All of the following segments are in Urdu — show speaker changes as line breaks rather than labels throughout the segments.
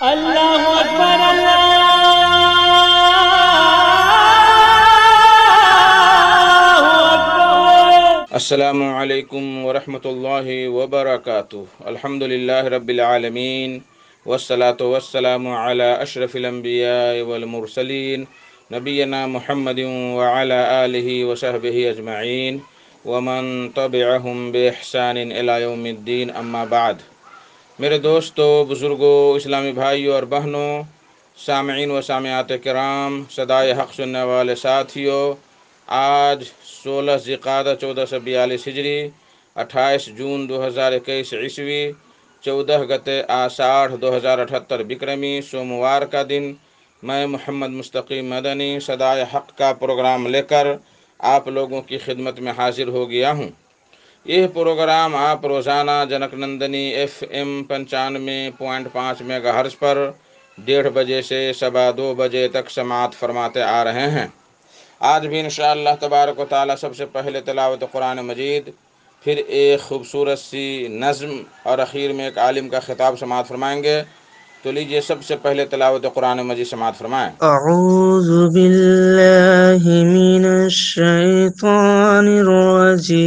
اللہ اکبر اللہ اکبر۔
السلام علیکم ورحمۃ اللہ وبرکاتہ۔ الحمد للہ رب العالمین والصلاة والسلام علی اشرف الانبیاء والمرسلین نبینا محمد وعلی آلہ وصحبہ اجمعین ومن تبعہم بإحسان الی یوم الدین، اما بعد۔ میرے دوستو، بزرگوں، اسلامی بھائیوں اور بہنوں، سامعین و سامعات کرام، صدائے حق سننے والے ساتھیوں، آج 16 ذی-القعدہ 1442 ہجری، 28 جون 2021 عیسوی، 14 گتے آষاڑھ 2078 بکرمی، سوموار کا دن، میں محمد مستقیم مدنی صدائے حق کا پروگرام لے کر آپ لوگوں کی خدمت میں حاضر ہو گیا ہوں۔ یہ پروگرام آپ روزانہ junk Nandini FM 95.5 mega hertz پر 1:30 بجے سے 2:15 بجے تک سماعت فرماتے آ رہے ہیں۔ آج بھی انشاءاللہ تبارک و تعالی سب سے پہلے تلاوت قرآن مجید، پھر ایک خوبصورت سی نظم اور اخیر میں ایک عالم کا خطاب سماعت فرمائیں گے۔ تو لیجئے سب سے پہلے تلاوت قرآن مجید سماعت فرمائیں۔
اعوذ باللہ من الشیطان الرجیم،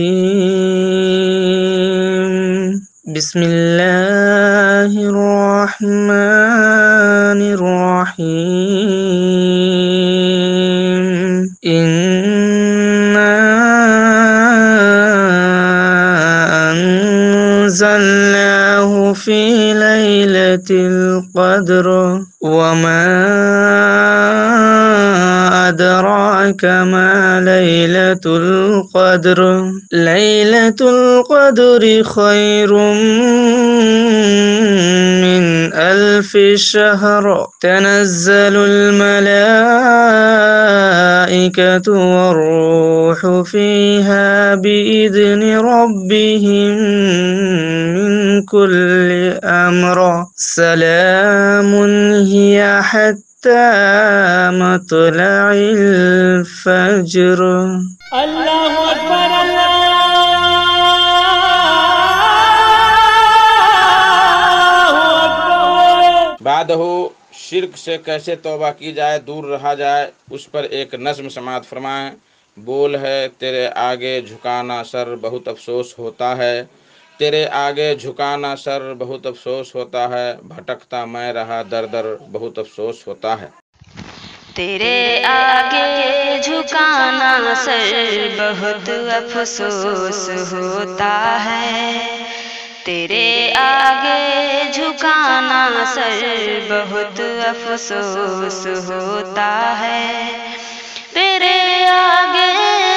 بسم اللہ الرحمن الرحیم، انا انزلناه فی لیلۃ القدر وما أدراك ما ليلة القدر، ليلة القدر خير من 1000 شهر، تنزل الملائكة والروح فيها بإذن ربهم من كل أمر، سلام هي حتى مطلع الفجر۔
اللہ اکبر اللہ اکبر۔
بعدہ شرک سے کیسے توبہ کی جائے، دور رہا جائے، اس پر ایک نظم سماعت فرمائیں۔ بول ہے تیرے آگے جھکانا سر بہت افسوس ہوتا ہے، تیرے آگے جھکانا سر بہت افسوس ہوتا ہے، بھٹکتا میں رہا در در بہت افسوس ہوتا ہے۔
تیرے آگے جھکانا سر بہت افسوس ہوتا ہے، تیرے آگے جھکانا سر بہت افسوس ہوتا ہے، تیرے آگے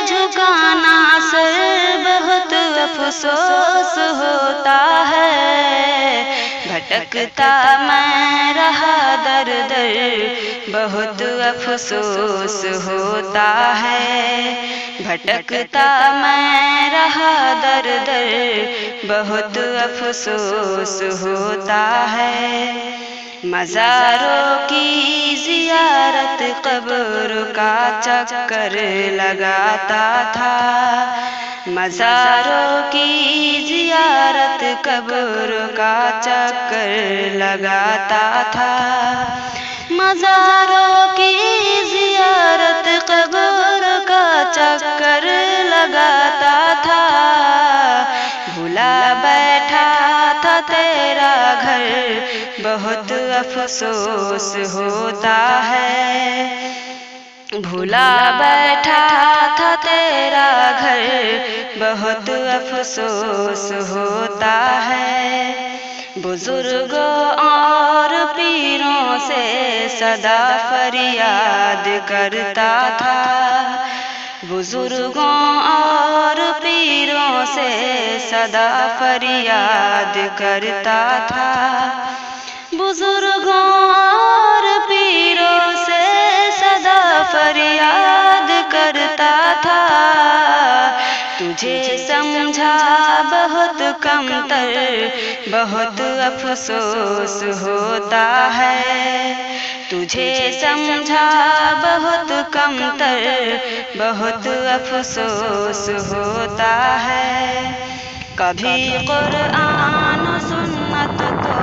جھکانا سر بہت افسوس ہوتا ہے، بھٹکتا میں رہا در در بہت افسوس ہوتا ہے، بھٹکتا میں رہا در در بہت افسوس ہوتا ہے، مزاروں کی زیارت قبر کا چکر لگاتا تھا، مزاروں کی زیارت قبر کا چکر لگاتا تھا، مزاروں کی زیارت قبر کا چکر لگاتا تھا، بھولا بیٹھا تھا تیرا گھر بہت افسوس ہوتا ہے، بھولا بیٹھا تھا تیرا گھر بہت افسوس ہوتا ہے، بزرگوں اور پیروں سے صدا فریاد کرتا تھا، بزرگوں اور پیروں سے صدا فریاد کرتا تھا، بزرگوں اور پیروں سے صدا فریاد کرتا تھا، تجھے سمجھا بہت کمتر بہت افسوس ہوتا ہے، تجھے سمجھا بہت کمتر بہت افسوس ہوتا ہے، کبھی قرآن و سنت کو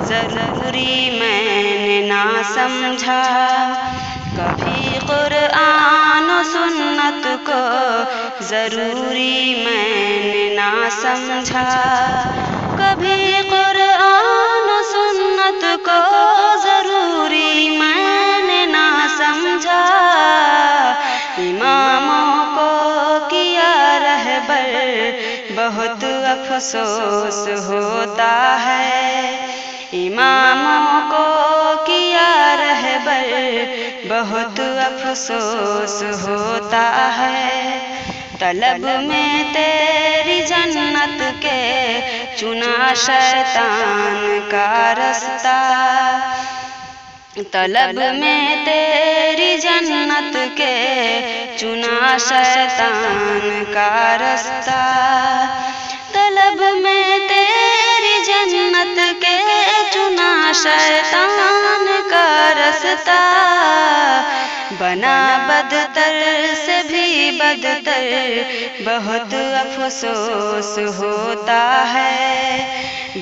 ضروری میں نے نہ سمجھا، کبھی قرآن و سنت کو ضروری میں نے نہ سمجھا، کبھی قرآن و سنت کو ضروری میں نے نہ سمجھا، اماموں کو کیا رہبر بہت افسوس ہوتا ہے، اماموں کو کیا رہبر بہت افسوس ہوتا ہے، طلب میں تیری جنت کے چنا شیطان کا رستہ، طلب میں تیری جنت کے چنا شیطان کا رستہ، طلب میں تیری جنت کے چنا شیطان کا رستہ، بنا بدتر سے بھی بدتر بہت افسوس ہوتا ہے،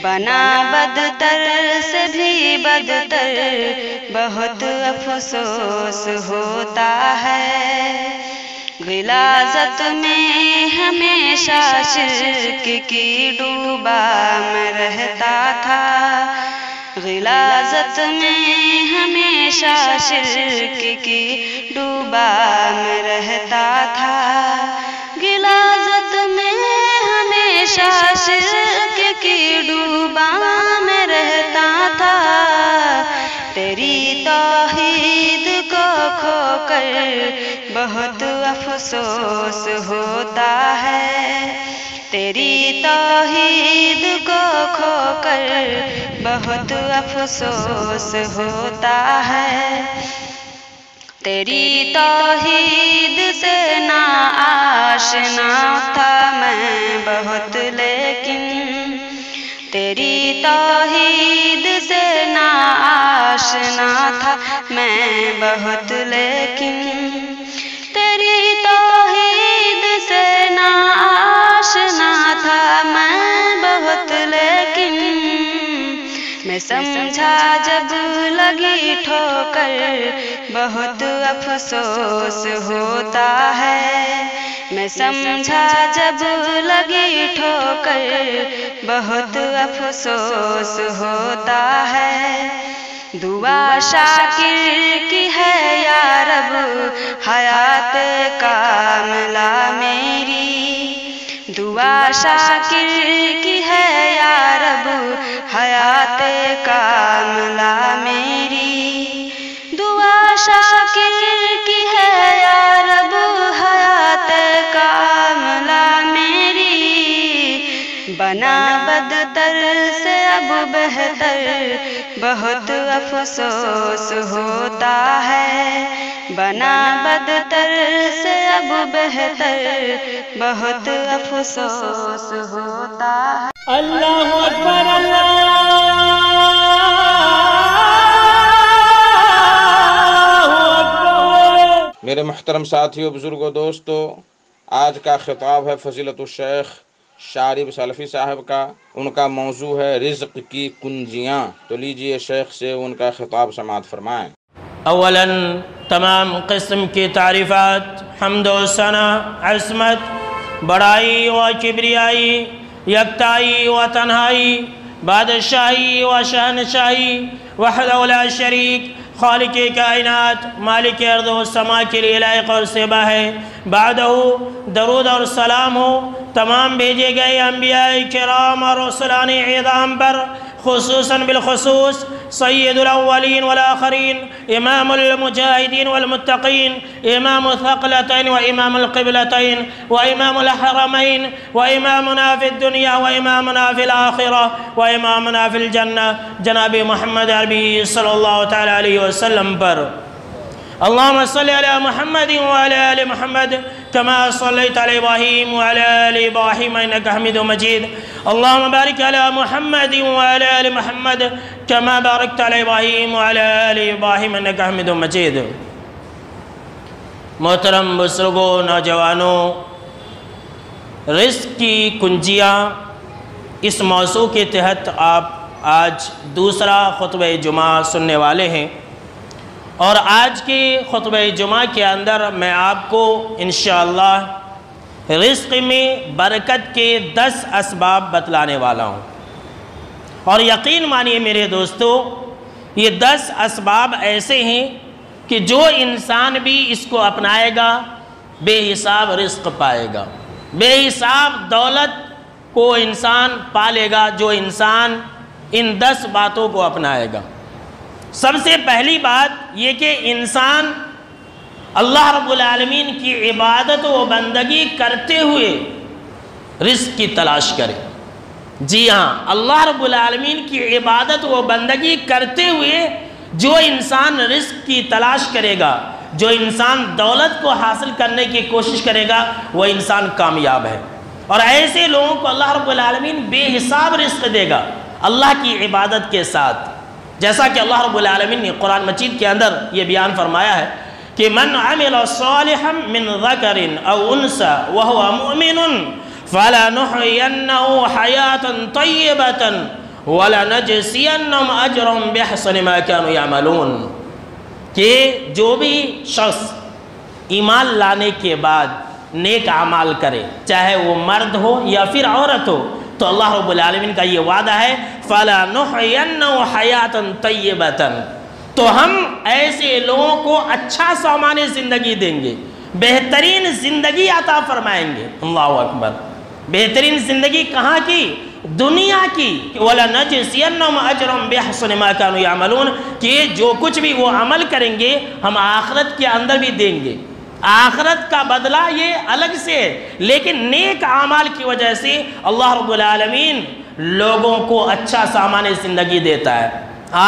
بنا بدتر سے بھی بدتر بہت افسوس ہوتا ہے، غلاظت میں ہمیشہ شرک کی ڈوبا میں رہتا تھا، غلاظت میں ہمیشہ شرک کی ڈوبا میں رہتا تھا، غلاظت میں ہمیشہ شرک کی ڈوبا میں رہتا تھا، تیری توحید کو کھو کر بہت افسوس ہوتا ہے، تیری توحید کو کھو کر بہت افسوس ہوتا ہے، تیری توحید سے نا آشنا تھا میں بہت لیکن، تیری توحید سے نا آشنا تھا میں بہت لیکن، تیری توحید سے نا آشنا تھا میں بہت لیکن، میں سمجھا جب لگی ٹھوکر بہت افسوس ہوتا ہے، میں سمجھا جب لگی ٹھوکر بہت افسوس ہوتا ہے، دعا شاکر کی ہے یا رب حیات کاملہ میری، دعا شاکر کی ہے یا رب حیات کاملہ میری، دعا شاکر کی ہے یا رب حیات کاملہ میری، بنا بدتر سے اب بہتر بہت افسوس ہوتا ہے، بنا بدتر سے اب بہتر بہت افسوس ہوتا ہے۔
اللہ اکبر اللہ اکبر۔
میرے محترم ساتھیوں، بزرگوں، دوستو، آج کا خطاب ہے فضیلت الشیخ شارب سلفی صاحب کا، ان کا موضوع ہے رزق کی کنجیاں، تو لیجئے شیخ سے ان کا خطاب سماعت فرمائیں۔
اولا تمام قسم کی تعریفات، حمد و ثنا، عصمت، بڑائی و کبریائی، یکتائی و تنہائی، بادشاہی و شہنشاہی وحدہ لا شریک، خالق کائنات، مالک ارض و سما کے لیے لائق اور سبا ہے۔ بعدہ درود اور سلام ہو تمام بھیجے گئے انبیاء کرام اور رسولان اعظام پر، خصوصاً بالخصوص سید الاولین والآخرین، امام المجاہدین والمتقین، امام الثقلتین و امام القبلتین و امام الحرمین و امامنا فی الدنیا و امامنا فی الآخرہ و امامنا فی الجنہ، جناب محمد عربی صلی اللہ تعالی علیہ وسلم پر۔ اللهم صل على محمد وعلى آل محمد كما صليت على إبراهيم وعلى آل إبراهيم إنك حميد مجيد، اللهم بارك على محمد وعلى آل محمد كما باركت على إبراهيم وعلى آل إبراهيم إنك حميد مجيد۔ محترم بزرگوں، نوجوانوں، رزق کی کنجیاں اس موضوع کے تحت آپ آج دوسرا خطبہ جمعہ سننے والے ہیں، اور آج کے خطبہ جمعہ کے اندر میں آپ کو انشاءاللہ رزق میں برکت کے 10 اسباب بتلانے والا ہوں، اور یقین مانیے میرے دوستو، یہ 10 اسباب ایسے ہیں کہ جو انسان بھی اس کو اپنائے گا بے حساب رزق پائے گا، بے حساب دولت کو انسان پالے گا جو انسان ان 10 باتوں کو اپنائے گا۔ سب سے پہلی بات یہ کہ انسان اللہ رب العالمین کی عبادت و بندگی کرتے ہوئے رزق کی تلاش کرے۔ جی ہاں، اللہ رب العالمین کی عبادت و بندگی کرتے ہوئے جو انسان رزق کی تلاش کرے گا، جو انسان دولت کو حاصل کرنے کی کوشش کرے گا، وہ انسان کامیاب ہے، اور ایسے لوگوں کو اللہ رب العالمین بے حساب رزق دے گا اللہ کی عبادت کے ساتھ۔ جیسا کہ اللہ رب العالمین نے قرآن مجید کے اندر یہ بیان فرمایا ہے کہ من عمل صالحا من ذکر او انثى وهو مؤمن فلنحيينه حياة طیبة ولنجزینهم اجرهم بحسن ما كانوا يعملون، کہ جو بھی شخص ایمان لانے کے بعد نیک اعمال کرے، چاہے وہ مرد ہو یا پھر عورت ہو، تو اللہ رب العالمین کا یہ وعدہ ہے فَلَنُحْيَنَّهُ حَيَاةً طَيِّبَةً، تو ہم ایسے لوگوں کو اچھا سامان زندگی دیں گے، بہترین زندگی عطا فرمائیں گے۔ اللہ اکبر! بہترین زندگی کہاں کی؟ دنیا کی۔ وَلَنَجْزِيَنَّهُمْ أَجْرًا بِأَحْسَنِ مَا كَانُوا يَعْمَلُونَ، کہ جو کچھ بھی وہ عمل کریں گے ہم آخرت کے اندر بھی دیں گے، آخرت کا بدلہ یہ الگ سے ہے، لیکن نیک اعمال کی وجہ سے اللہ رب العالمین لوگوں کو اچھا سامان زندگی دیتا ہے۔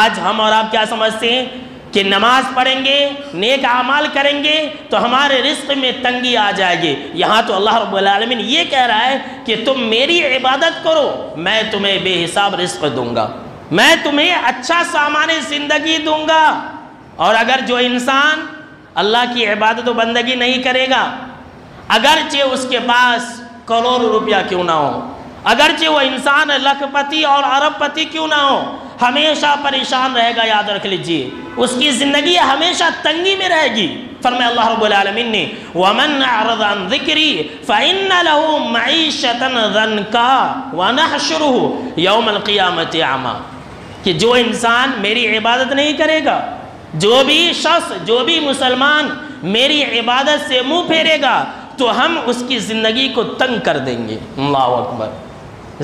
آج ہم اور آپ کیا سمجھتے ہیں کہ نماز پڑھیں گے، نیک اعمال کریں گے تو ہمارے رزق میں تنگی آ جائے گی۔ یہاں تو اللہ رب العالمین یہ کہہ رہا ہے کہ تم میری عبادت کرو، میں تمہیں بے حساب رزق دوں گا، میں تمہیں اچھا سامان زندگی دوں گا۔ اور اگر جو انسان اللہ کی عبادت و بندگی نہیں کرے گا، اگرچہ اس کے پاس کروڑ روپیہ کیوں نہ ہو، اگرچہ وہ انسان لاکھ پتی اور ارب پتی کیوں نہ ہو، ہمیشہ پریشان رہے گا۔ یاد رکھ لیجئے اس کی زندگی ہمیشہ تنگی میں رہے گی۔ فرمایا اللہ رب العالمین نے وَمَنْ أَعْرَضَ عَنْ ذِكْرِي فَإِنَّ لَهُ مَعِيشَةً ضَنْكًا وَنَحْشُرُهُ يَوْمَ الْقِيَامَةِ أَعْمَىٰ، کہ جو انسان میری عبادت نہیں کرے گا، جو بھی شخص، جو بھی مسلمان میری عبادت سے منہ پھیرے گا تو ہم اس کی زندگی کو تنگ کر دیں گے۔ اللہ اکبر!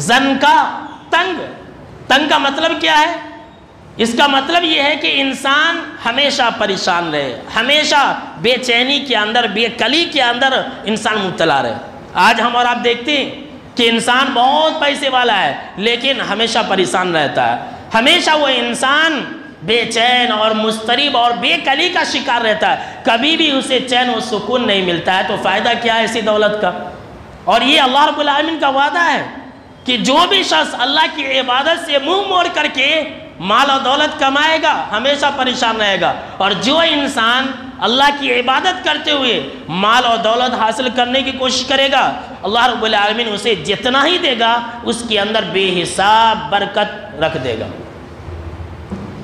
زنکا، تنگ کا مطلب کیا ہے؟ اس کا مطلب یہ ہے کہ انسان ہمیشہ پریشان رہے، ہمیشہ بے چینی کے اندر، بے کلی کے اندر انسان مبتلا رہے۔ آج ہم اور آپ دیکھتے ہیں کہ انسان بہت پیسے والا ہے لیکن ہمیشہ پریشان رہتا ہے، ہمیشہ وہ انسان بے چین اور مضطرب اور بے کلی کا شکار رہتا ہے، کبھی بھی اسے چین و سکون نہیں ملتا ہے۔ تو فائدہ کیا ہے ایسی دولت کا؟ اور یہ اللہ رب العالمین کا وعدہ ہے کہ جو بھی شخص اللہ کی عبادت سے منہ موڑ کر کے مال و دولت کمائے گا ہمیشہ پریشان رہے گا، اور جو انسان اللہ کی عبادت کرتے ہوئے مال و دولت حاصل کرنے کی کوشش کرے گا، اللہ رب العالمین اسے جتنا ہی دے گا اس کے اندر بے حساب برکت رکھ دے گا۔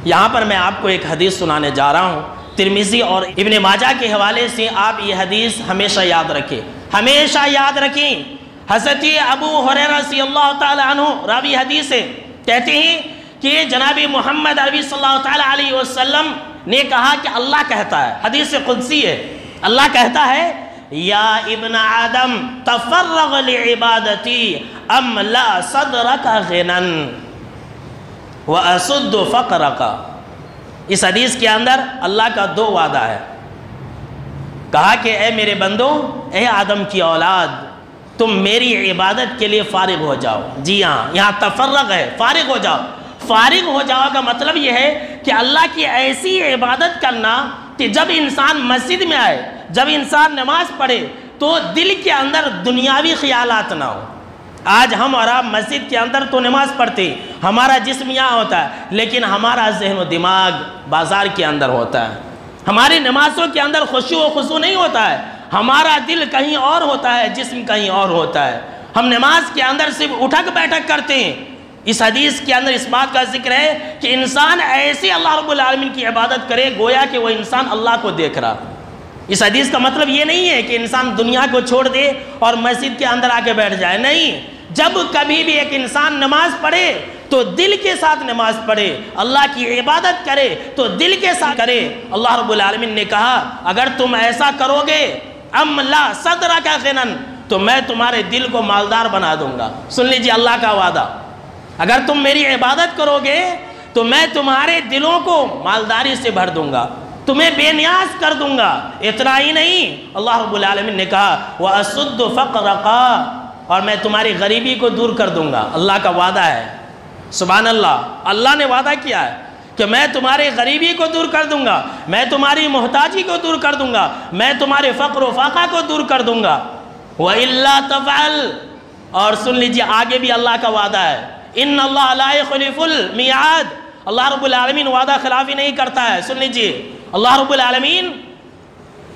یہاں پر میں آپ کو ایک حدیث سنانے جا رہا ہوں، ترمذی اور ابن ماجہ کے حوالے سے۔ آپ یہ حدیث ہمیشہ یاد رکھیں، ہمیشہ یاد رکھیں۔ حضرت ابو ہریرہ رضی اللہ تعالی عنہ راوی حدیث ہے، کہتے ہیں کہ جناب محمد عربی صلی اللہ تعالی علیہ وسلم نے کہا کہ اللہ کہتا ہے، حدیث قدسی ہے، اللہ کہتا ہے یا ابن آدم تفرغ لعبادتی املا صدرک غنن وَأَسُدُّ فَقْرَكَ۔ اس حدیث کے اندر اللہ کا 2 وعدہ ہے۔ کہا کہ اے میرے بندو، اے آدم کی اولاد، تم میری عبادت کے لیے فارغ ہو جاؤ۔ جی ہاں، یہاں تفرغ ہے، فارغ ہو جاؤ۔ فارغ ہو جاؤ کا مطلب یہ ہے کہ اللہ کی ایسی عبادت کرنا کہ جب انسان مسجد میں آئے، جب انسان نماز پڑھے تو دل کے اندر دنیاوی خیالات نہ ہو۔ آج ہم اور آپ مسجد کے اندر تو نماز پڑھتے ہیں، ہمارا جسم یہاں ہوتا ہے لیکن ہمارا ذہن و دماغ بازار کے اندر ہوتا ہے۔ ہماری نمازوں کے اندر خشوع و خضوع نہیں ہوتا ہے، ہمارا دل کہیں اور ہوتا ہے، جسم کہیں اور ہوتا ہے۔ ہم نماز کے اندر صرف اٹھک بیٹھک کرتے ہیں، اس حدیث کے اندر اس بات کا ذکر ہے کہ انسان ایسے اللہ رب العالمین کی عبادت کرے گویا کہ وہ انسان اللہ کو دیکھ رہا۔ اس حدیث کا مطلب یہ نہیں ہے کہ انسان دنیا کو چھوڑ دے اور مسجد کے اندر آ کے بیٹھ جائے، نہیں، جب کبھی بھی ایک انسان نماز پڑھے تو دل کے ساتھ نماز پڑھے، اللہ کی عبادت کرے تو دل کے ساتھ کرے۔ اللہ رب العالمین نے کہا اگر تم ایسا کرو گے املا صدرک غنا، تو میں تمہارے دل کو مالدار بنا دوں گا۔ سن لیجیے اللہ کا وعدہ، اگر تم میری عبادت کرو گے تو میں تمہارے دلوں کو مالداری سے بھر دوں گا، تمہیں بے نیاز کر دوں گا۔ اتنا ہی نہیں، اللہ رب العالمین نے کہا وَأَسُدُّ فَقْرَقَا، اور میں تمہاری غریبی کو دور کر دوں گا۔ اللہ کا وعدہ ہے، سبحان اللہ، اللہ نے وعدہ کیا ہے کہ میں تمہاری غریبی کو دور کر دوں گا، میں تمہاری محتاجی کو دور کر دوں گا، میں تمہارے فقر و فاقہ کو دور کر دوں گا۔ وَإِلَّا تَفْعَلْ، اور سن لیجیے آگے بھی اللہ کا وعدہ ہے، إِنَّ اللَّهَ لَا يُخْلِفُ الْمِيعَادَ، اللہ رب العالمین وعدہ خلافی نہیں کرتا ہے۔ سن لیجیے اللہ رب العالمین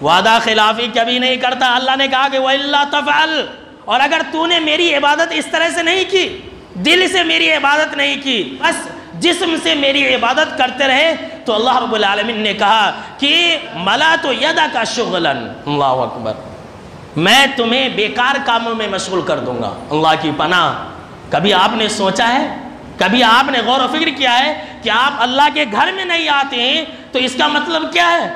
وعدہ خلافی کبھی نہیں کرتا۔ اللہ نے کہا کہ وَإِلَّا تَفْعَلْ، اور اگر تو نے میری عبادت اس طرح سے نہیں کی، دل سے میری عبادت نہیں کی، بس جسم سے میری عبادت کرتے رہے، تو اللہ رب العالمین نے کہا کہ مَلَأْتُ يَدَكَ شُغْلًا، اللہ اکبر، میں تمہیں بیکار کاموں میں مشغول کر دوں گا۔ اللہ کی پناہ، کبھی آپ نے سوچا ہے، کبھی آپ نے غور و فکر کیا ہے کہ آپ اللہ کے گھر میں نہیں آتے ہیں تو اس کا مطلب کیا ہے؟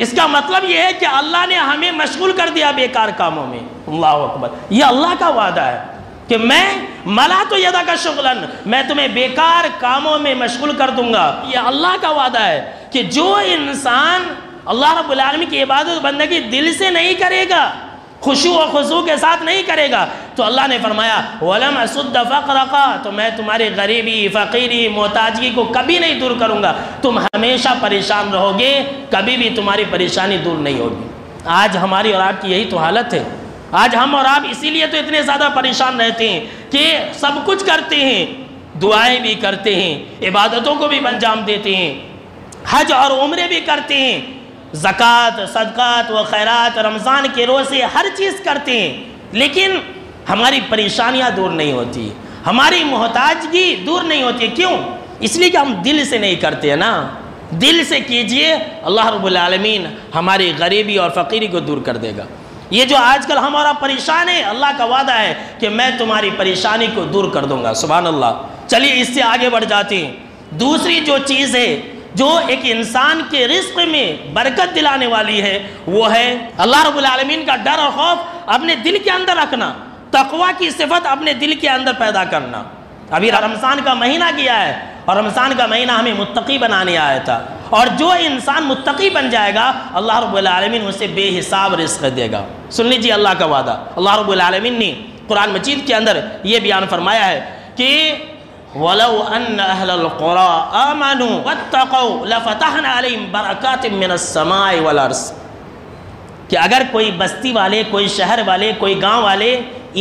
اس کا مطلب یہ ہے کہ اللہ نے ہمیں مشغول کر دیا بیکار کاموں میں۔ اللہ اکبر، یہ اللہ کا وعدہ ہے کہ میں مَلَأْتُ يَدَكَ شُغْلًا، میں تمہیں بیکار کاموں میں مشغول کر دوں گا۔ یہ اللہ کا وعدہ ہے کہ جو انسان اللہ رب العالمین کی عبادت بندگی دل سے نہیں کرے گا، خشوع و خضوع کے ساتھ نہیں کرے گا، تو اللہ نے فرمایا وَلَمْ أَسُدَّ فَقْرَقَا، تو میں تمہاری غریبی، فقیری، محتاجگی کو کبھی نہیں دور کروں گا، تم ہمیشہ پریشان رہو گے، کبھی بھی تمہاری پریشانی دور نہیں ہوگی۔ آج ہماری اور آپ کی یہی تو حالت ہے۔ آج ہم اور آپ اسی لیے تو اتنے زیادہ پریشان رہتے ہیں کہ سب کچھ کرتے ہیں، دعائیں بھی کرتے ہیں، عبادتوں کو بھی انجام دیتے ہیں، حج اور عمرے بھی کرتے ہیں، زکوٰۃ، صدقات و خیرات، رمضان کے روزے، ہر چیز کرتے ہیں، لیکن ہماری پریشانیاں دور نہیں ہوتی، ہماری محتاجگی دور نہیں ہوتی۔ کیوں؟ اس لیے کہ ہم دل سے نہیں کرتے ہیں نا۔ دل سے کیجئے، اللہ رب العالمین ہماری غریبی اور فقیری کو دور کر دے گا۔ یہ جو آج کل ہمارا پریشان ہے، اللہ کا وعدہ ہے کہ میں تمہاری پریشانی کو دور کر دوں گا۔ سبحان اللہ۔ چلیے اس سے آگے بڑھ جاتے ہیں۔ دوسری جو چیز ہے جو ایک انسان کے رزق میں برکت دلانے والی ہے، وہ ہے اللہ رب العالمین کا ڈر اور خوف اپنے دل کے اندر رکھنا، تقوی کی صفت اپنے دل کے اندر پیدا کرنا۔ ابھی رمضان کا مہینہ گیا ہے اور رمضان کا مہینہ ہمیں متقی بنانے آیا تھا، اور جو انسان متقی بن جائے گا اللہ رب العالمین اسے بے حساب رزق دے گا۔ سن لیجیے اللہ کا وعدہ، اللہ رب العالمین نے قرآن مجید کے اندر یہ بیان فرمایا ہے کہ وَلَوْ أَنَّ أَهْلَ الْقُرَىٰ آمَنُوا وَاتَّقَوْا لَفَتَحْنَا عَلَيْهِمْ بَرَكَاتٍ مِّنَ السَّمَاءِ وَالْأَرْضِ، کہ اگر کوئی بستی والے، کوئی شہر والے، کوئی گاؤں والے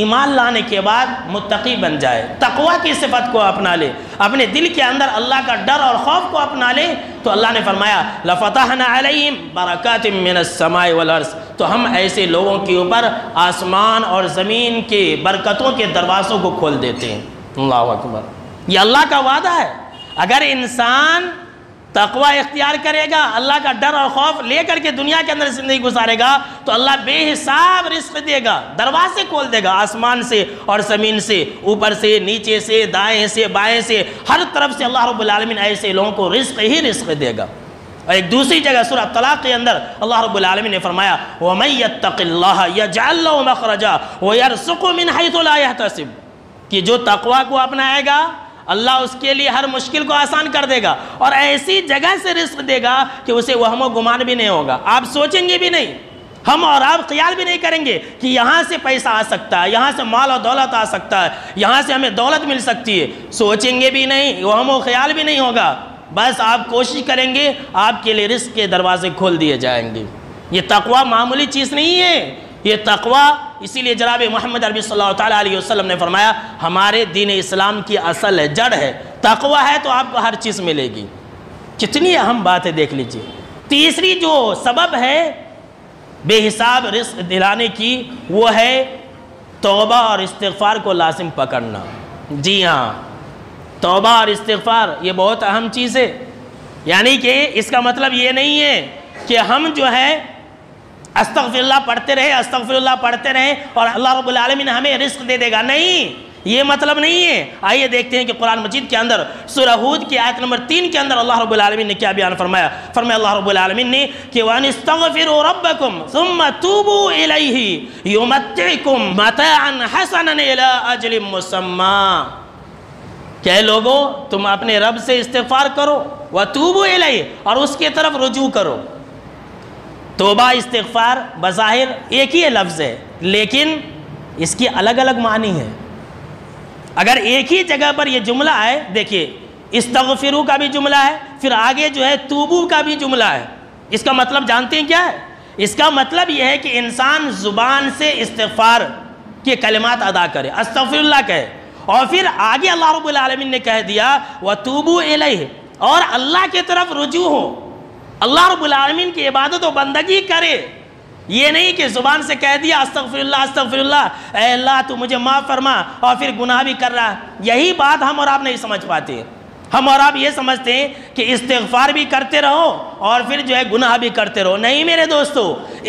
ایمان لانے کے بعد متقی بن جائے، تقوی کی صفت کو اپنا لے، اپنے دل کے اندر اللہ کا ڈر اور خوف کو اپنا لے، تو اللہ نے فرمایا لَفَتَحْنَا عَلَيْهِمْ بَرَكَاتٍ مِّنَ السَّمَاءِ وَالْأَرْضِ، تو ہم ایسے لوگوں کے اوپر آسمان اور زمین کے برکتوں کے دروازوں کو کھول دیتے ہیں۔ اللہ اکبر، یہ اللہ کا وعدہ ہے۔ اگر انسان تقوی اختیار کرے گا، اللہ کا ڈر اور خوف لے کر کے دنیا کے اندر زندگی گزارے گا، تو اللہ بے حساب رزق دے گا، دروازے کھول دے گا، آسمان سے اور زمین سے، اوپر سے، نیچے سے، دائیں سے، بائیں سے، ہر طرف سے اللہ رب العالمین ایسے لوگوں کو رزق ہی رزق دے گا۔ اور ایک دوسری جگہ سورہ طلاق کے اندر اللہ رب العالمین نے فرمایا وَمَن يَتَّقِ اللَّهَ يَجْعَل لَّهُ مَخْرَجًا وَيَرْزُقْهُ مِنْ حَيْثُ لَا يَحْتَسِبُ، کہ جو تقوی کو اپنائے گا اللہ اس کے لیے ہر مشکل کو آسان کر دے گا، اور ایسی جگہ سے رزق دے گا کہ اسے وہم و گمان بھی نہیں ہوگا، آپ سوچیں گے بھی نہیں، ہم اور آپ خیال بھی نہیں کریں گے کہ یہاں سے پیسہ آ سکتا ہے، یہاں سے مال و دولت آ سکتا ہے، یہاں سے ہمیں دولت مل سکتی ہے، سوچیں گے بھی نہیں، وہم و خیال بھی نہیں ہوگا، بس آپ کوشش کریں گے، آپ کے لیے رزق کے دروازے کھول دیے جائیں گے۔ یہ تقوی معمولی چیز نہیں ہے، یہ تقوی، اسی لیے جناب محمد عربی صلی اللہ تعالیٰ علیہ وسلم نے فرمایا ہمارے دین اسلام کی اصل ہے، جڑ ہے، تقوی ہے تو آپ کو ہر چیز ملے گی۔ کتنی اہم بات ہے، دیکھ لیجئے۔ تیسری جو سبب ہے بے حساب رزق دلانے کی، وہ ہے توبہ اور استغفار کو لازم پکڑنا۔ جی ہاں، توبہ اور استغفار یہ بہت اہم چیز ہے، یعنی کہ اس کا مطلب یہ نہیں ہے کہ ہم جو ہے استغفر اللہ پڑھتے رہے، استغفر اللہ پڑھتے رہیں اور اللہ رب العالمین ہمیں رزق دے دے گا، نہیں، یہ مطلب نہیں ہے۔ آئیے دیکھتے ہیں کہ قرآن مجید کے اندر سورہ ہود کی آیت نمبر 3 کے اندر اللہ رب العالمین نے کیا بیان فرمایا۔ فرمایا اللہ رب العالمین نے کہ وَأَنِ اسْتَغْفِرُوا رَبَّكُمْ ثُمَّ تُوبُوا إِلَيْهِ يُمَتِّعْكُمْ مَتَاعًا حَسَنًا إِلَىٰ أَجْلٍ مُّسَمًّى، کہ اے لوگو تم اپنے رب سے استغفار کرو، وَتُوبُوا إِلَيْهِ، اور اس کی طرف رجوع کرو۔ توبہ استغفار بظاہر ایک ہی لفظ ہے، لیکن اس کی الگ الگ معنی ہے۔ اگر ایک ہی جگہ پر یہ جملہ ہے، دیکھیے استغفروا کا بھی جملہ ہے، پھر آگے جو ہے توبو کا بھی جملہ ہے، اس کا مطلب جانتے ہیں کیا ہے؟ اس کا مطلب یہ ہے کہ انسان زبان سے استغفار کے کلمات ادا کرے، استغفر اللہ کہے، اور پھر آگے اللہ رب العالمین نے کہہ دیا وَتُوبُوا إِلَيْهِ، اور اللہ کی طرف رجوع ہو، اللہ رب العالمین کی عبادت و بندگی کرے۔ یہ نہیں کہ زبان سے کہہ دیا استغفر اللہ، اے اللہ تو مجھے معاف فرما، اور پھر گناہ بھی کر رہا ہے۔ یہی بات ہم اور آپ نہیں سمجھ پاتے، ہم اور آپ یہ سمجھتے ہیں کہ استغفار بھی کرتے رہو اور پھر جو ہے گناہ بھی کرتے رہو۔ نہیں میرے دوستو،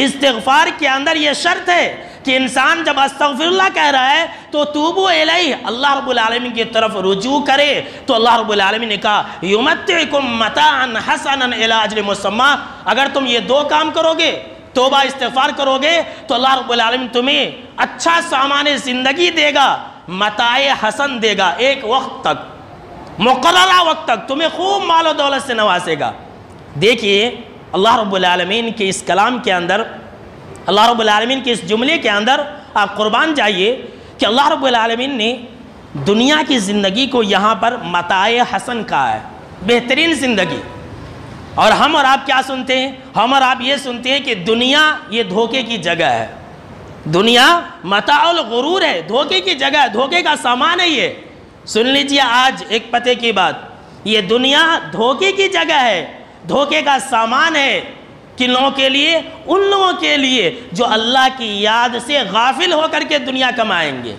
استغفار کے اندر یہ شرط ہے کہ انسان جب استغفر اللہ کہہ رہا ہے تو توبو الیہ، اللہ رب العالمین کی طرف رجوع کرے، تو اللہ رب العالمین نے کہا یمتعکم متاعا حسنا الی اجل مسمی، اگر تم یہ دو کام کرو گے، توبہ استغفار کرو گے، تو اللہ رب العالمین تمہیں اچھا سامان زندگی دے گا، متاع حسن دے گا، ایک وقت تک، مقررہ وقت تک تمہیں خوب مال و دولت سے نوازے گا۔ دیکھیے اللہ رب العالمین کے اس کلام کے اندر، اللہ رب العالمین کے اس جملے کے اندر آپ قربان جائیے کہ اللہ رب العالمین نے دنیا کی زندگی کو یہاں پر متاع حسن کہا ہے، بہترین زندگی۔ اور ہم اور آپ کیا سنتے ہیں؟ ہم اور آپ یہ سنتے ہیں کہ دنیا یہ دھوکے کی جگہ ہے، دنیا متاع الغرور ہے، دھوکے کی جگہ ہے، دھوکے کا سامان ہے۔ یہ سن لیجئے آج ایک پتے کی بات، یہ دنیا دھوکے کی جگہ ہے، دھوکے کا سامان ہے۔ کن لوگوں کے لیے؟ ان لوگوں کے لیے جو اللہ کی یاد سے غافل ہو کر کے دنیا کمائیں گے،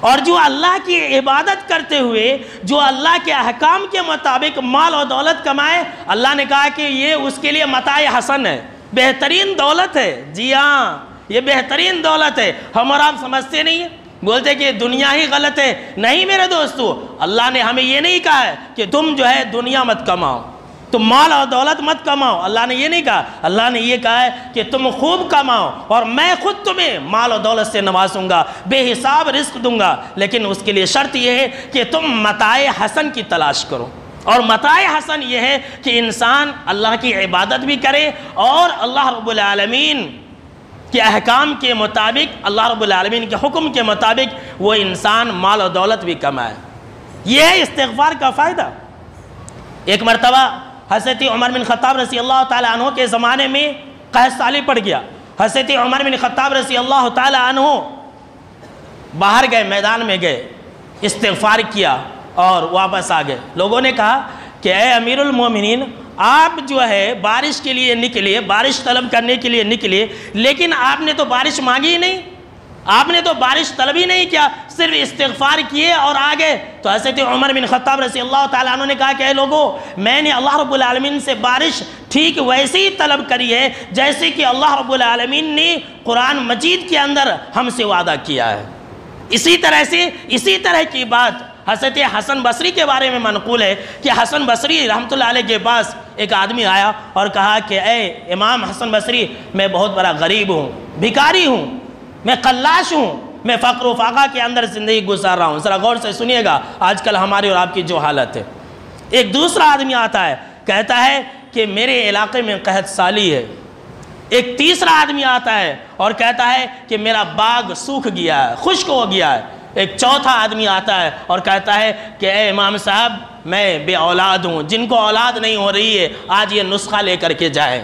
اور جو اللہ کی عبادت کرتے ہوئے، جو اللہ کے احکام کے مطابق مال و دولت کمائے، اللہ نے کہا کہ یہ اس کے لیے متاع حسن ہے، بہترین دولت ہے۔ جی ہاں، یہ بہترین دولت ہے۔ ہم اور آپ سمجھتے نہیں ہیں، بولتے کہ دنیا ہی غلط ہے۔ نہیں میرے دوستو، اللہ نے ہمیں یہ نہیں کہا ہے کہ تم جو ہے دنیا مت کماؤ، تم مال اور دولت مت کماؤ، اللہ نے یہ نہیں کہا۔ اللہ نے یہ کہا ہے کہ تم خوب کماؤ اور میں خود تمہیں مال و دولت سے نوازوں گا، بے حساب رزق دوں گا، لیکن اس کے لیے شرط یہ ہے کہ تم متاع حسن کی تلاش کرو۔ اور متاع حسن یہ ہے کہ انسان اللہ کی عبادت بھی کرے اور اللہ رب العالمین کے احکام کے مطابق، اللہ رب العالمین کے حکم کے مطابق وہ انسان مال و دولت بھی کمائے۔ یہ ہے استغفار کا فائدہ۔ ایک مرتبہ حضرت عمر بن خطاب رضی اللہ تعالیٰ عنہ کے زمانے میں قحط سالی پڑ گیا۔ حضرت عمر بن خطاب رضی اللہ تعالیٰ عنہ باہر گئے، میدان میں گئے، استغفار کیا اور واپس آ گئے۔ لوگوں نے کہا کہ اے امیر المومنین، آپ جو ہے بارش کے لیے نکلے، بارش طلب کرنے کے لیے نکلے، لیکن آپ نے تو بارش مانگی ہی نہیں، آپ نے تو بارش طلب ہی نہیں کیا، صرف استغفار کیے اور آگے۔ تو حضرت عمر بن خطاب رضی اللہ تعالیٰ عنہ نے کہا کہ اے لوگو، میں نے اللہ رب العالمین سے بارش ٹھیک ویسے ہی طلب کری ہے جیسے کہ اللہ رب العالمین نے قرآن مجید کے اندر ہم سے وعدہ کیا ہے۔ اسی طرح کی بات حضرت حسن بصری کے بارے میں منقول ہے کہ حسن بصری رحمۃ اللہ علیہ کے پاس ایک آدمی آیا اور کہا کہ اے امام حسن بصری، میں بہت بڑا غریب ہوں، بھکاری ہوں، میں قلاش ہوں، میں فقر و فاقہ کے اندر زندگی گزار رہا ہوں۔ ذرا غور سے سنیے گا آج کل ہماری اور آپ کی جو حالت ہے۔ ایک دوسرا آدمی آتا ہے، کہتا ہے کہ میرے علاقے میں قحط سالی ہے۔ ایک تیسرا آدمی آتا ہے اور کہتا ہے کہ میرا باغ سوکھ گیا ہے، خشک ہو گیا ہے۔ ایک چوتھا آدمی آتا ہے اور کہتا ہے کہ اے امام صاحب، میں بے اولاد ہوں، جن کو اولاد نہیں ہو رہی ہے آج یہ نسخہ لے کر کے جائیں،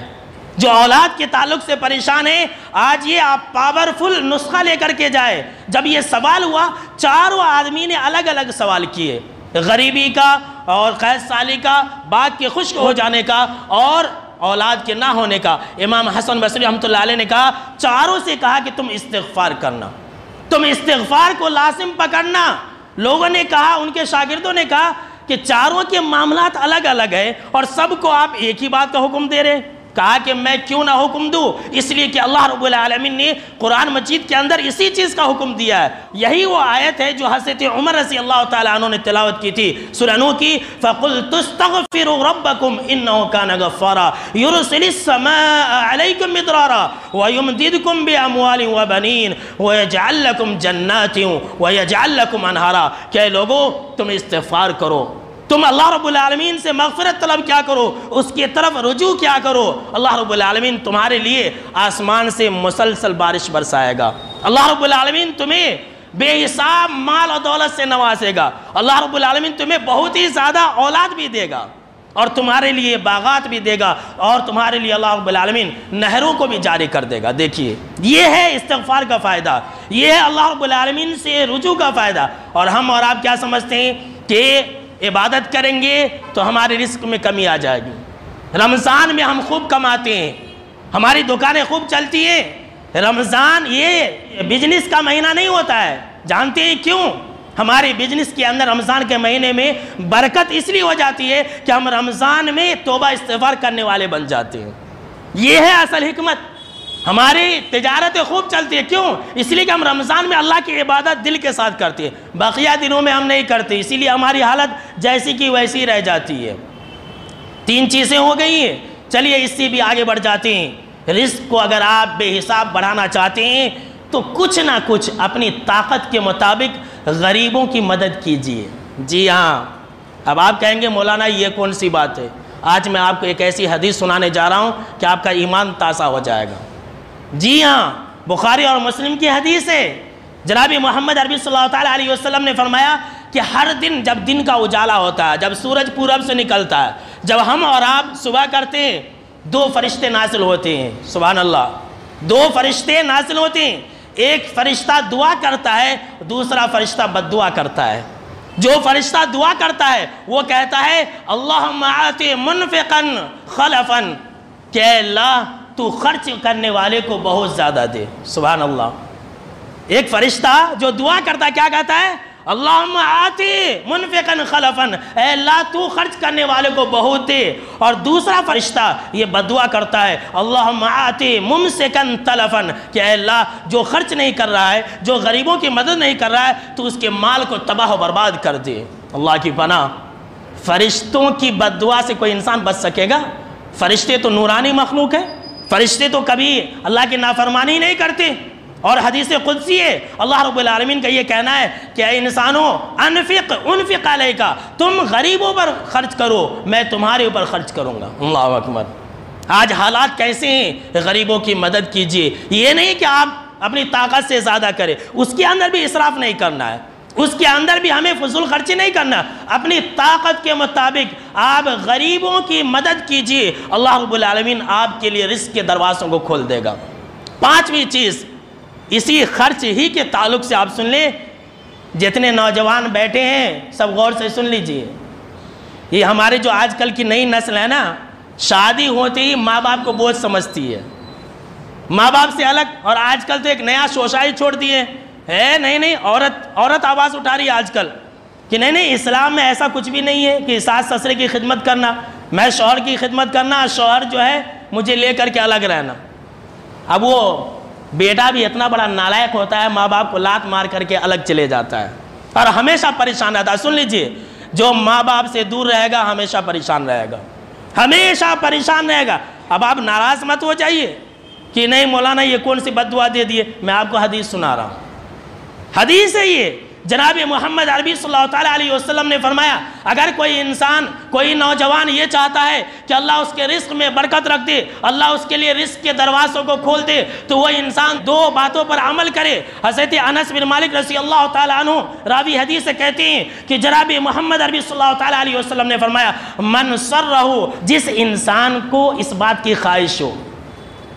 جو اولاد کے تعلق سے پریشان ہیں آج یہ آپ پاورفل نسخہ لے کر کے جائے۔ جب یہ سوال ہوا، چاروں آدمی نے الگ الگ سوال کیے، غریبی کا اور قحط سالی کا، باغ کے خشک ہو جانے کا اور اولاد کے نہ ہونے کا۔ امام حسن بصری رحمۃ اللہ علیہ نے کہا، چاروں سے کہا کہ تم استغفار کرنا، تم استغفار کو لازم پکڑنا۔ لوگوں نے کہا، ان کے شاگردوں نے کہا کہ چاروں کے معاملات الگ الگ ہیں اور سب کو آپ ایک ہی بات کا حکم دے رہے ہیں؟ کہا کہ میں کیوں نہ حکم دوں، اس لیے کہ اللہ رب العالمین نے قرآن مجید کے اندر اسی چیز کا حکم دیا ہے۔ یہی وہ آیت ہے جو حضرت عمر رضی اللہ تعالیٰ عنہ نے تلاوت کی تھی سورہ نوح کی، فَقُلْتُ اسْتَغْفِرُوا رَبَّكُمْ إِنَّهُ كَانَ غَفَّارًا يُرْسِلِ السَّمَاءَ عَلَيْكُمْ مِدْرَارًا وَيُمْدِدْكُمْ بِأَمْوَالٍ وَبَنِينَ وَيَجْعَلْ لَكُمْ جَنَّاتٍ وَيَجْعَلْ لَكُمْ أَنْهَارًا کہ لوگو تم استغفار کرو، تم اللہ رب العالمین سے مغفرت طلب کیا کرو، اس کی طرف رجوع کیا کرو، اللہ رب العالمین تمہارے لیے آسمان سے مسلسل بارش برسائے گا، اللہ رب العالمین تمہیں بے حساب مال و دولت سے نوازے گا، اللہ رب العالمین تمہیں بہت ہی زیادہ اولاد بھی دے گا اور تمہارے لیے باغات بھی دے گا اور تمہارے لیے اللہ رب العالمین نہروں کو بھی جاری کر دے گا۔ دیکھیے یہ ہے استغفار کا فائدہ، یہ ہے اللہ رب العالمین سے رجوع کا فائدہ۔ اور ہم اور آپ کیا سمجھتے ہیں کہ عبادت کریں گے تو ہمارے رزق میں کمی آ جائے گی، رمضان میں ہم خوب کماتے ہیں، ہماری دکانیں خوب چلتی ہیں، رمضان یہ بزنس کا مہینہ نہیں ہوتا ہے، جانتے ہیں کیوں؟ ہمارے بزنس کے اندر رمضان کے مہینے میں برکت اس لیے ہو جاتی ہے کہ ہم رمضان میں توبہ استغفار کرنے والے بن جاتے ہیں، یہ ہے اصل حکمت۔ ہماری تجارتیں خوب چلتی ہے، کیوں؟ اس لیے کہ ہم رمضان میں اللہ کی عبادت دل کے ساتھ کرتے ہیں، بقیہ دنوں میں ہم نہیں کرتے، اسی لیے ہماری حالت جیسی کی ویسی رہ جاتی ہے۔ 3 چیزیں ہو گئی ہیں، چلیے اس سے بھی آگے بڑھ جاتے ہیں۔ رزق کو اگر آپ بے حساب بڑھانا چاہتے ہیں تو کچھ نہ کچھ اپنی طاقت کے مطابق غریبوں کی مدد کیجیے۔ جی ہاں، اب آپ کہیں گے مولانا یہ کون سی بات ہے؟ آج میں آپ کو ایک ایسی حدیث سنانے جا رہا ہوں کہ آپ کا ایمان تازہ ہو جائے گا۔ جی ہاں، بخاری اور مسلم کی حدیث ہے، جناب محمد عربی صلی اللہ علیہ وسلم نے فرمایا کہ ہر دن جب دن کا اجالا ہوتا ہے، جب سورج پورب سے نکلتا ہے، جب ہم اور آپ صبح کرتے ہیں، 2 فرشتے نازل ہوتے ہیں، سبحان اللہ، 2 فرشتے نازل ہوتے ہیں، ایک فرشتہ دعا کرتا ہے، دوسرا فرشتہ بد دعا کرتا ہے۔ جو فرشتہ دعا کرتا ہے وہ کہتا ہے اللہم آتی منفقا خلفا، کہ اللہ تو خرچ کرنے والے کو بہت زیادہ دے، سبحان اللہ۔ ایک فرشتہ جو دعا کرتا ہے کیا کہتا ہے؟ اللہم آتی منفقا خلفا، اے اللہ تو خرچ کرنے والے کو بہت دے۔ اور دوسرا فرشتہ یہ بددعا کرتا ہے اللہم آتی ممسکا تلفا، کہ اے اللہ جو خرچ نہیں کر رہا ہے، جو غریبوں کی مدد نہیں کر رہا ہے، تو اس کے مال کو تباہ و برباد کر دے۔ اللہ کی پناہ، فرشتوں کی بددعا سے کوئی انسان بچ سکے گا؟ فرشتے تو نورانی مخلوق ہے، فرشتے تو کبھی اللہ کی نافرمانی نہیں کرتے۔ اور حدیث قدسی ہے، اللہ رب العالمین کا یہ کہنا ہے کہ اے انسانوں انفق علیک، تم غریبوں پر خرچ کرو، میں تمہارے اوپر خرچ کروں گا۔ اللہ اکبر۔ آج حالات کیسے ہیں؟ غریبوں کی مدد کیجئے، یہ نہیں کہ آپ اپنی طاقت سے زیادہ کریں، اس کے اندر بھی اسراف نہیں کرنا ہے، اس کے اندر بھی ہمیں فضول خرچی نہیں کرنا، اپنی طاقت کے مطابق آپ غریبوں کی مدد کیجئے، اللہ رب العالمین آپ کے لیے رزق کے دروازوں کو کھول دے گا۔ 5ویں چیز اسی خرچ ہی کے تعلق سے آپ سن لیں، جتنے نوجوان بیٹھے ہیں سب غور سے سن لیجئے، یہ ہمارے جو آج کل کی نئی نسل ہے نا، شادی ہوتے ہی ماں باپ کو بوجھ سمجھتی ہے، ماں باپ سے الگ۔ اور آج کل تو ایک نیا شوشائی چھوڑ دیے ہے، نہیں عورت آواز اٹھا رہی ہے آج کل کہ نہیں اسلام میں ایسا کچھ بھی نہیں ہے کہ ساس سسرے کی خدمت کرنا، میں شوہر کی خدمت کرنا، شوہر جو ہے مجھے لے کر کے الگ رہنا۔ اب وہ بیٹا بھی اتنا بڑا نالائق ہوتا ہے، ماں باپ کو لات مار کر کے الگ چلے جاتا ہے اور ہمیشہ پریشان رہتا ہے۔ سن لیجئے، جو ماں باپ سے دور رہے گا ہمیشہ پریشان رہے گا، ہمیشہ پریشان رہے گا۔ اب آپ ناراض مت ہو جائیے کہ نہیں مولانا یہ کون سی بد دعا دے دیے، میں آپ کو حدیث سنا رہا ہوں، حدیث ہے یہ، جناب محمد عربی صلی اللہ علیہ وسلم نے فرمایا اگر کوئی انسان، کوئی نوجوان یہ چاہتا ہے کہ اللہ اس کے رزق میں برکت رکھ دے، اللہ اس کے لیے رزق کے دروازوں کو کھول دے، تو وہ انسان 2 باتوں پر عمل کرے۔ حضرت انس بن مالک رضی اللہ تعالیٰ عنہ راوی حدیث سے کہتے ہیں کہ جناب محمد عربی صلی اللہ علیہ وسلم نے فرمایا من سرہ، جس انسان کو اس بات کی خواہش ہو،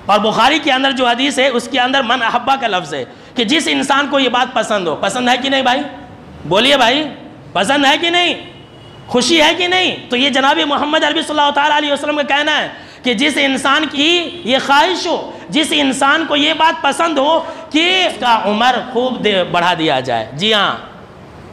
اور بخاری کے اندر جو حدیث ہے اس کے اندر من احبہ کا لفظ ہے کہ جس انسان کو یہ بات پسند ہو، پسند ہے کہ نہیں بھائی؟ بولیے بھائی، پسند ہے کہ نہیں؟ خوشی ہے کہ نہیں؟ تو یہ جناب محمد عربی صلی اللہ علیہ وسلم کا کہنا ہے کہ جس انسان کی یہ خواہش ہو، جس انسان کو یہ بات پسند ہو کہ اس کا عمر خوب بڑھا دیا جائے، جی ہاں،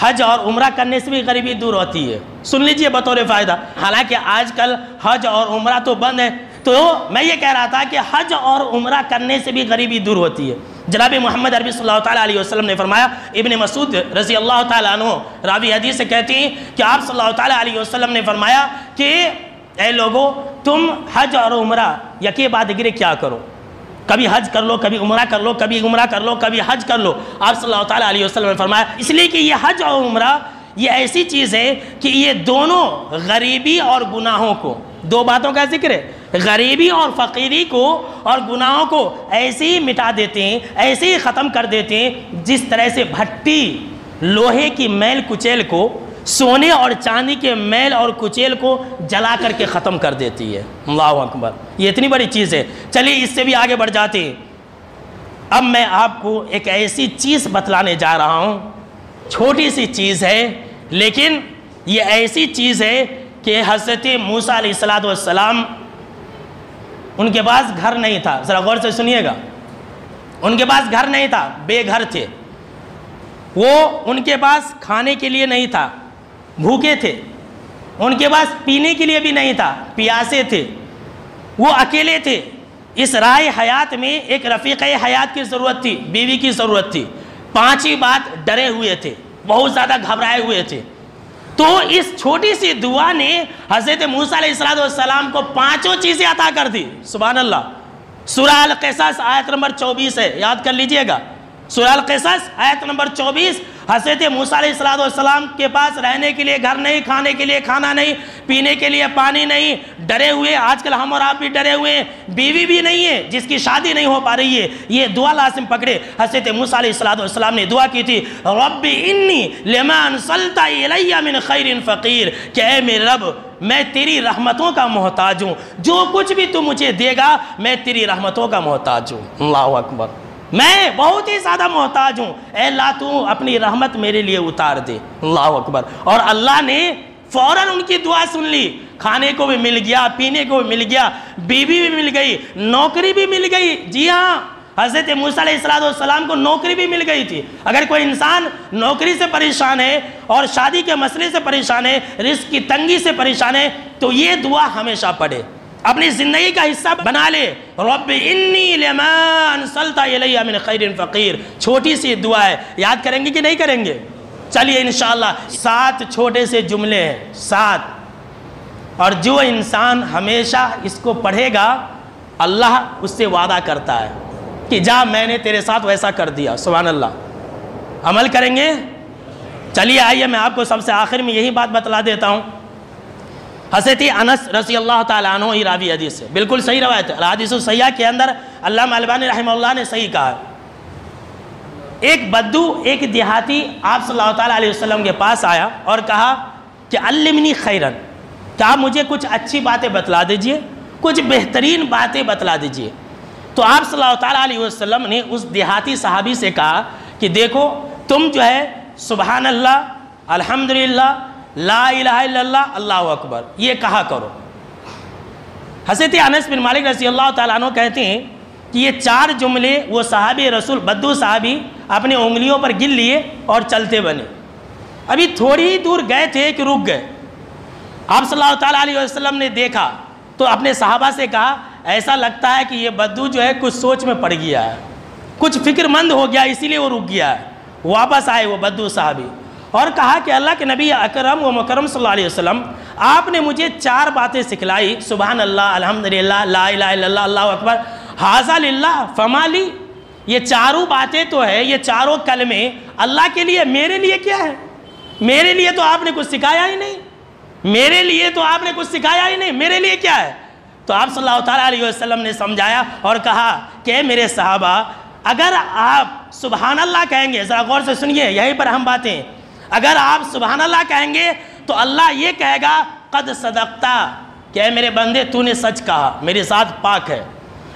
حج اور عمرہ کرنے سے بھی غریبی دور ہوتی ہے. سن لیجئے بطور فائدہ. حالانکہ آج کل حج اور عمرہ تو بند ہے، تو میں یہ کہہ رہا تھا کہ حج اور عمرہ کرنے سے بھی غریبی دور ہوتی ہے. جناب محمد عربی صلی اللہ تعالیٰ علیہ وسلم نے فرمایا، ابن مسعود رضی اللہ تعالیٰ عنہ راوی حدیث سے کہتے ہیں کہ آپ صلی اللہ تعالیٰ علیہ وسلم نے فرمایا کہ اے لوگو، تم حج اور عمرہ یکے بعد دیگرے کیا کرو، کبھی حج کر لو، کبھی عمرہ کر لو، کبھی عمرہ کر لو، کبھی حج کر لو. آپ صلی اللہ تعالیٰ علیہ وسلم نے فرمایا اس لیے کہ یہ حج اور عمرہ یہ ایسی چیز ہے کہ یہ دونوں غریبی اور گناہوں کو، دو باتوں کا ذکر ہے، غریبی اور فقیری کو اور گناہوں کو ایسے ہی مٹا دیتے ہیں، ایسے ہی ختم کر دیتے ہیں جس طرح سے بھٹی لوہے کی میل کچیل کو، سونے اور چاندی کے میل اور کچیل کو جلا کر کے ختم کر دیتی ہے. اللہ اکبر، یہ اتنی بڑی چیز ہے. چلیے اس سے بھی آگے بڑھ جاتے ہیں. اب میں آپ کو ایک ایسی چیز بتلانے جا رہا ہوں، چھوٹی سی چیز ہے لیکن یہ ایسی چیز ہے کہ حضرت موسیٰ علیہ السلام ان کے پاس گھر نہیں تھا. ذرا غور سے سنیے گا. ان کے پاس گھر نہیں تھا، بے گھر تھے. وہ ان کے پاس کھانے کے لیے نہیں تھا، بھوکے تھے. ان کے پاس پینے کے لیے بھی نہیں تھا، پیاسے تھے. وہ اکیلے تھے. اس راہ حیات میں ایک رفیق حیات کی ضرورت تھی، بیوی کی ضرورت تھی. پانچ بات ڈرے ہوئے تھے، بہت زیادہ گھبرائے ہوئے تھے. تو اس چھوٹی سی دعا نے حضرت موسیٰ علیہ السلام کو پانچوں چیزیں عطا کر دی. سبحان اللہ. سورہ القصص آیت نمبر 24 ہے، یاد کر لیجئے گا. سورہ القصص آیت نمبر 24. حضرت موسیٰ علیہ السلام کے پاس رہنے کے لیے گھر نہیں، کھانے کے لیے کھانا نہیں، پینے کے لیے پانی نہیں، ڈرے ہوئے. آج کل ہم اور آپ بھی ڈرے ہوئے ہیں. بیوی بھی نہیں ہے، جس کی شادی نہیں ہو پا رہی ہے. یہ دعا لازم پکڑے. حضرت موسیٰ علیہ السلام نے دعا کی تھی، رب انی لما انزلت الی من خیر فقیر، کہ اے میرے رب میں تیری رحمتوں کا محتاج ہوں. جو کچھ بھی تو مجھے دے گا میں تیری رحمتوں کا محتاج ہوں. اللہ اکبر. میں بہت ہی زیادہ محتاج ہوں. اے اللہ تو اپنی رحمت میرے لیے اتار دے. اللہ اکبر. اور اللہ نے فوراً ان کی دعا سن لی. کھانے کو بھی مل گیا، پینے کو بھی مل گیا، بیوی بھی مل گئی، نوکری بھی مل گئی. جی ہاں، حضرت موسیٰ علیہ السلام کو نوکری بھی مل گئی تھی. اگر کوئی انسان نوکری سے پریشان ہے اور شادی کے مسئلے سے پریشان ہے، رزق کی تنگی سے پریشان ہے، تو یہ دعا ہمیشہ پڑھے، اپنی زندگی کا حصہ بنا لے. رب انی لما انزلت الی من خیر فقیر. چھوٹی سی دعا ہے. یاد کریں گے کہ نہیں کریں گے؟ چلیے انشاءاللہ 7 چھوٹے سے جملے ہیں، 7. اور جو انسان ہمیشہ اس کو پڑھے گا اللہ اس سے وعدہ کرتا ہے کہ جا میں نے تیرے ساتھ ویسا کر دیا. سبحان اللہ. عمل کریں گے؟ چلیے آئیے میں آپ کو سب سے آخر میں یہی بات بتلا دیتا ہوں. حضرت انس رضی اللہ تعالیٰ عنہ ہی راوی حدیث ہے، بالکل صحیح روایت ہے. حدیث الصحیحہ کے اندر علامہ البانی رحمہ اللہ نے صحیح کہا ہے. ایک بدو، ایک دیہاتی آپ صلی اللہ تعالیٰ علیہ وسلم کے پاس آیا اور کہا کہ علمنی خیرن، کہ آپ مجھے کچھ اچھی باتیں بتلا دیجئے، کچھ بہترین باتیں بتلا دیجئے. تو آپ صلی اللہ تعالیٰ علیہ وسلم نے اس دیہاتی صحابی سے کہا کہ دیکھو تم جو ہے سبحان اللہ، الحمدللہ، لا الہ الا اللہ، اللہ اکبر، یہ کہا کرو. حضرت انس بن مالک رضی اللہ تعالیٰ عنہ کہتے ہیں کہ یہ 4 جملے وہ صحابی رسول بدو صحابی اپنے انگلیوں پر گن لیے اور چلتے بنے. ابھی تھوڑی ہی دور گئے تھے کہ رک گئے. آپ صلی اللہ تعالیٰ علیہ وسلم نے دیکھا تو اپنے صحابہ سے کہا ایسا لگتا ہے کہ یہ بدو جو ہے کچھ سوچ میں پڑ گیا ہے، کچھ فکر مند ہو گیا، اسی لیے وہ رک گیا ہے. واپس آئے وہ بدو صحابی اور کہا کہ اللہ کے نبی اکرم و مکرم صلی اللہ علیہ وسلم آپ نے مجھے 4 باتیں سکھلائی، سبحان اللہ، الحمدللہ، لا الہ الا اللہ، اللہ اکبر، ھذا للہ فما لی. یہ 4 باتیں تو ہے، یہ 4 کلمے اللہ کے لیے، میرے لیے کیا ہے؟ میرے لیے تو آپ نے کچھ سکھایا ہی نہیں، میرے لیے تو آپ نے کچھ سکھایا ہی نہیں، میرے لیے کیا ہے؟ تو آپ صلی اللہ تعالیٰ علیہ وسلم نے سمجھایا اور کہا کہ میرے صحابہ اگر آپ سبحان اللہ کہیں گے، ذرا غور سے سنیے، یہیں پر ہم باتیں، اگر آپ سبحان اللہ کہیں گے تو اللہ یہ کہے گا قد صدقتا، کہ اے میرے بندے تو نے سچ کہا، میری ذات پاک ہے.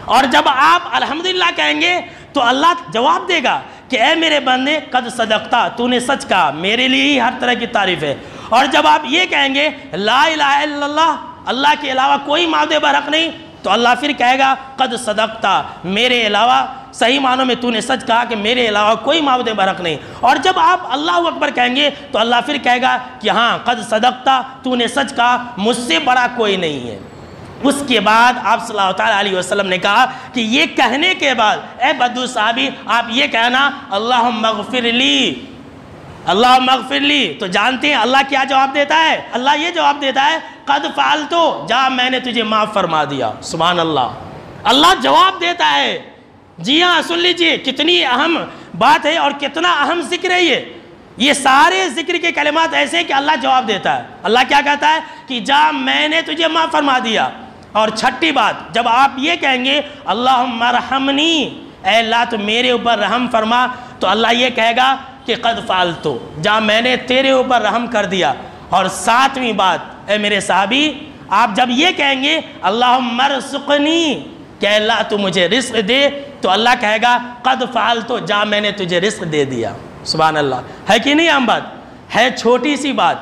اور جب آپ الحمدللہ کہیں گے تو اللہ جواب دے گا کہ اے میرے بندے قد صدقتا، تو نے سچ کہا، میرے لیے ہی ہر طرح کی تعریف ہے. اور جب آپ یہ کہیں گے لا الہ الا اللہ، اللہ کے علاوہ کوئی معبود برحق نہیں، تو اللہ پھر کہے گا قد صدقتا، میرے علاوہ صحیح معنوں میں تو نے سچ کہا کہ میرے علاوہ کوئی معبود برحق نہیں. اور جب آپ اللہ اکبر کہیں گے تو اللہ پھر کہے گا کہ ہاں قد صدقتا، تو نے سچ کہا، مجھ سے بڑا کوئی نہیں ہے. اس کے بعد آپ صلی اللہ تعالیٰ علیہ وسلم نے کہا کہ یہ کہنے کے بعد اے بدو صحابی آپ یہ کہنا اللہم اغفر لی، اللہم اغفر لی. تو جانتے ہیں اللہ کیا جواب دیتا ہے؟ اللہ یہ جواب دیتا ہے قد فعلتو، جا میں نے تجھے معاف فرما دیا. سبحان اللہ، اللہ جواب دیتا ہے. جی ہاں سن لیجئے کتنی اہم بات ہے اور کتنا اہم ذکر ہے یہ سارے ذکر کے کلمات ایسے ہیں کہ اللہ جواب دیتا ہے. اللہ کیا کہتا ہے کہ جا میں نے تجھے معاف فرما دیا. اور چھٹی بات، جب آپ یہ کہیں گے اللہم ارحمنی، اے اللہ تو میرے اوپر رحم فرما، تو اللہ یہ کہے گا کہ قد فعلتو، جا میں نے تیرے اوپر رحم کر دیا. اور ساتویں بات، اے میرے صحابی آپ جب یہ کہیں گے اللہم ارزقنی، کہ اے اللہ تو مجھے رزق دے، تو اللہ کہے گا قد فعلتو، جا میں نے تجھے رزق دے دیا. سبحان اللہ. ہے کہ نہیں عام بات؟ ہے چھوٹی سی بات،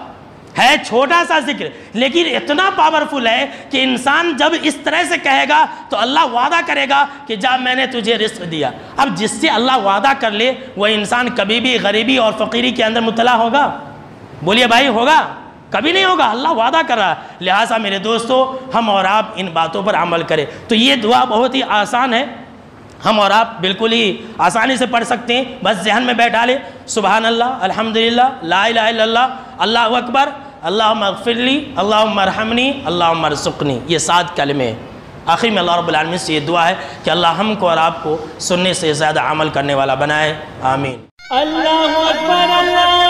ہے چھوٹا سا ذکر، لیکن اتنا پاورفل ہے کہ انسان جب اس طرح سے کہے گا تو اللہ وعدہ کرے گا کہ جا میں نے تجھے رزق دیا. اب جس سے اللہ وعدہ کر لے وہ انسان کبھی بھی غریبی اور فقیری کے اندر مبتلا ہوگا؟ بولیے بھائی ہوگا؟ کبھی نہیں ہوگا. اللہ وعدہ کر رہا ہے. لہٰذا میرے دوستو ہم اور آپ ان باتوں پر عمل کریں. تو یہ دعا بہت ہی آسان ہے، ہم اور آپ بالکل ہی آسانی سے پڑھ سکتے ہیں. بس ذہن میں بیٹھا لے سبحان اللہ، الحمدللہ، لا الہ الا اللہ، اللہ اکبر، اللہم اغفر لی، اللہم ارحمنی، اللہم ارزقنی. یہ 7 کلمے. آخر میں اللہ رب العالمین سے یہ دعا ہے کہ اللہ ہم کو اور آپ کو سننے سے زیادہ عمل کرنے والا بنائے. آمین. اللہ اکبر، اللہ